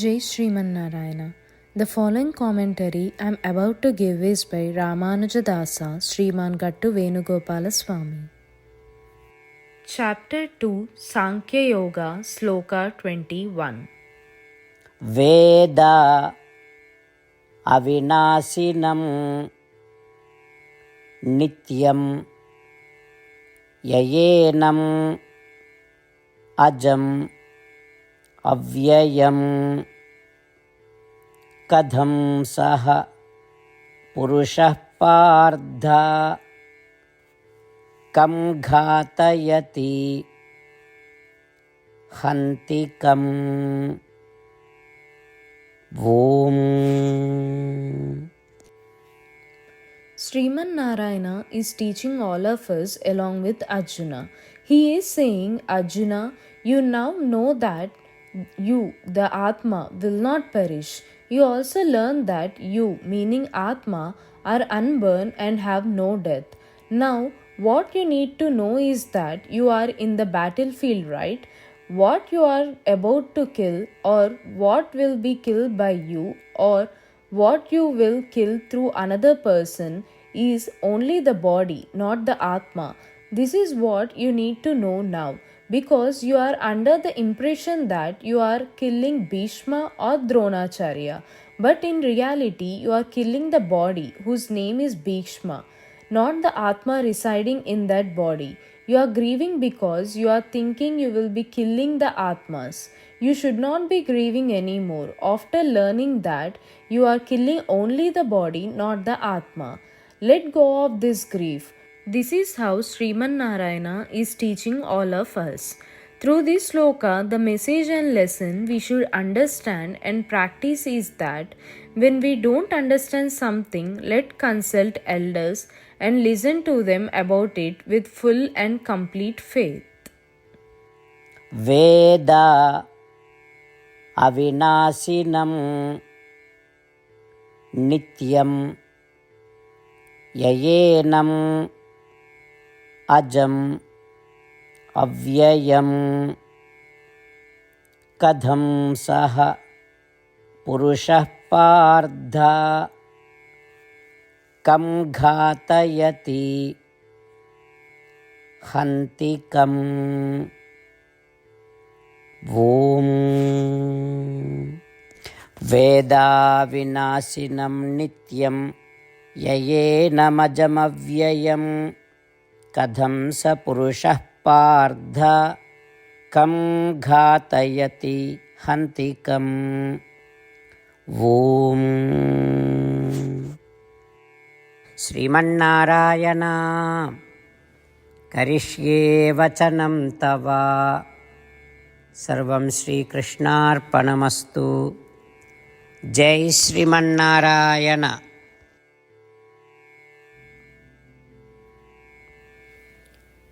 Jai Sriman Narayana. The following commentary I am about to give is by Ramanujadasa Sriman Gattu Venugopala Swami. Chapter 2 Sankhya Yoga Sloka 21. Veda avinasinam nityam yayenam ajam avyayam kadham saha purushah pardha kam ghatayati hantikam. Om. Sriman Narayana is teaching all of us along with Arjuna. He is saying, Arjuna, you now know that you, the Atma, will not perish. You also learn that you, meaning Atma, are unborn and have no death. Now, what you need to know is that you are in the battlefield, right? What you are about to kill, or what will be killed by you, or what you will kill through another person, is only the body, not the Atma. This is what you need to know now, because you are under the impression that you are killing Bhishma or Dronacharya, but in reality, you are killing the body whose name is Bhishma, not the Atma residing in that body. You are grieving because you are thinking you will be killing the Atmas. You should not be grieving anymore after learning that you are killing only the body, not the Atma. Let go of this grief. This is how Sriman Narayana is teaching all of us. Through this sloka, the message and lesson we should understand and practice is that when we don't understand something, let consult elders and listen to them about it with full and complete faith. Veda avinasinam nityam yayenam ajam avyayam kadham saha purushah pardha kam ghatayati hantikam. Om. Veda vinasinam nityam yayenamajamavyayam kadham sa purushah pardha kam ghatayati hantikam. Om. Srimannarayana karishye vachanam tava sarvam Shri Krishnarpanamastu. Jai Srimannarayana.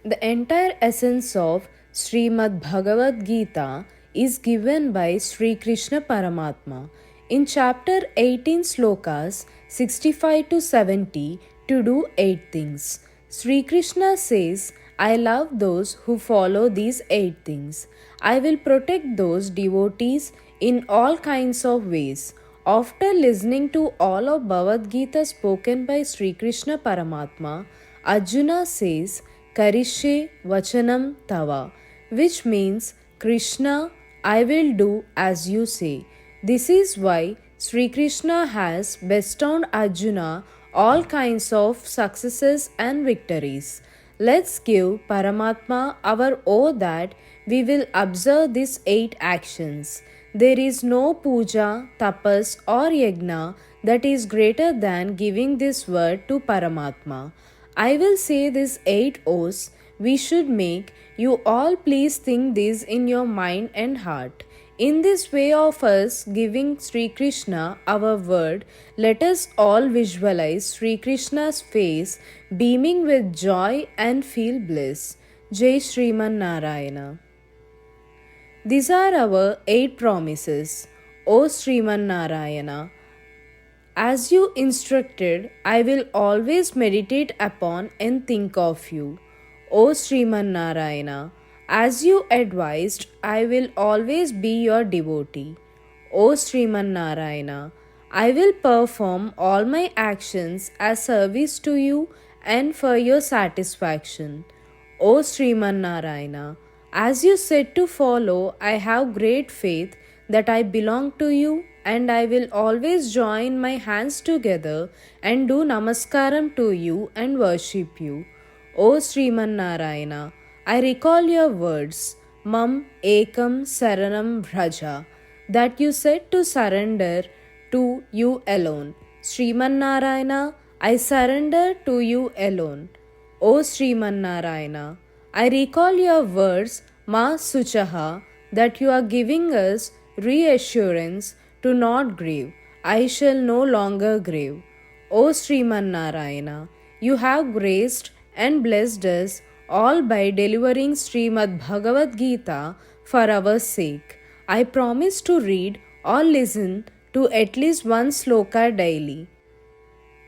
The entire essence of Srimad Bhagavad Gita is given by Sri Krishna Paramatma in chapter 18 slokas 65 to 70 to do 8 things. Sri Krishna says, I love those who follow these 8 things. I will protect those devotees in all kinds of ways. After listening to all of Bhagavad Gita spoken by Sri Krishna Paramatma, Arjuna says, Karishe Vachanam Tava, which means, Krishna, I will do as you say. This is why Sri Krishna has bestowed Arjuna all kinds of successes and victories. Let's give Paramatma our oath that we will observe these 8 actions. There is no puja, tapas, or yajna that is greater than giving this word to Paramatma. I will say these 8 oaths we should make. You all please think this in your mind and heart. In this way of us giving Sri Krishna our word, let us all visualize Sri Krishna's face beaming with joy and feel bliss. Jai Sriman Narayana. These are our 8 promises. O Sriman Narayana, as you instructed, I will always meditate upon and think of you. O Sriman Narayana, as you advised, I will always be your devotee. O Sriman Narayana, I will perform all my actions as service to you and for your satisfaction. O Sriman Narayana, as you said to follow, I have great faith that I belong to you and I will always join my hands together and do namaskaram to you and worship you. O Sriman Narayana, I recall your words, Mam Ekam Saranam Bhraja, that you said to surrender to you alone. Sriman Narayana, I surrender to you alone. O Sriman Narayana, I recall your words, Ma Suchaha, that you are giving us reassurance to not grieve. I shall no longer grieve. O Sriman Narayana, you have graced and blessed us all by delivering Srimad Bhagavad Gita for our sake. I promise to read or listen to at least one sloka daily.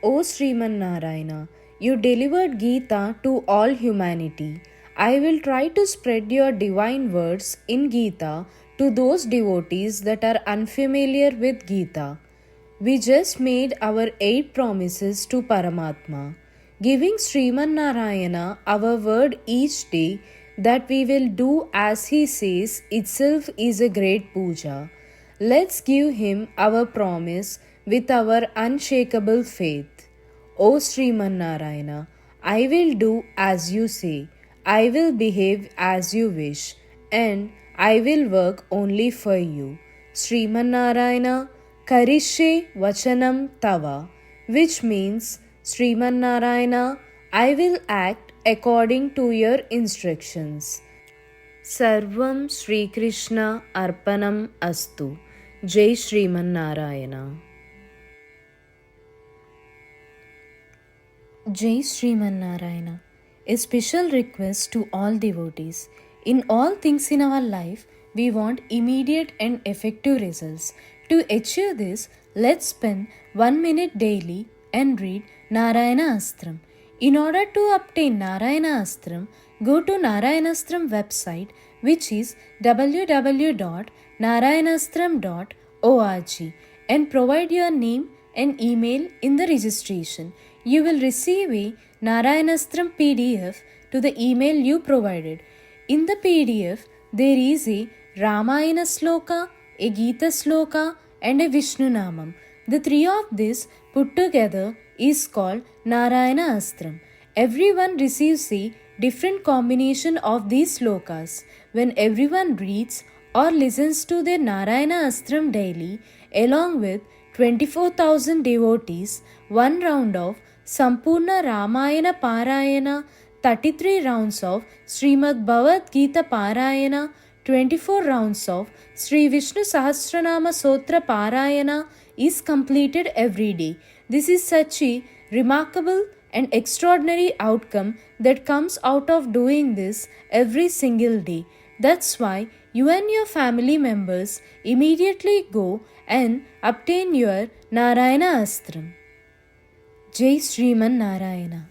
O Sriman Narayana, you delivered Gita to all humanity. I will try to spread your divine words in Gita to those devotees that are unfamiliar with Gita. We just made our 8 promises to Paramatma, giving Sriman Narayana our word each day that we will do as he says itself is a great puja. Let's give him our promise with our unshakable faith. O Sriman Narayana, I will do as you say, I will behave as you wish, and I will work only for you. Sriman Narayana, Karishe Vachanam Tava, which means, Sriman Narayana, I will act according to your instructions. Sarvam Sri Krishna Arpanam Astu. Jai Sriman Narayana. Jai Sriman Narayana. A special request to all devotees. In all things in our life, we want immediate and effective results. To achieve this, let's spend 1 minute daily and read Narayana Astram. In order to obtain Narayana Astram, go to Narayanastram website, which is www.narayanastram.org, and provide your name and email in the registration. You will receive a Narayanastram PDF to the email you provided. In the PDF, there is a Ramayana Sloka, a Gita Sloka, and a Vishnu Namam. The 3 of these put together is called Narayana Astram. Everyone receives a different combination of these slokas. When everyone reads or listens to their Narayana Astram daily, along with 24,000 devotees, 1 round of Sampurna Ramayana Parayana, 33 rounds of Srimad Bhagavad Gita Parayana, 24 rounds of Sri Vishnu Sahasranama Sotra Parayana is completed every day. This is such a remarkable and extraordinary outcome that comes out of doing this every single day. That's why you and your family members immediately go and obtain your Narayana Astram. Jai Sriman Narayana.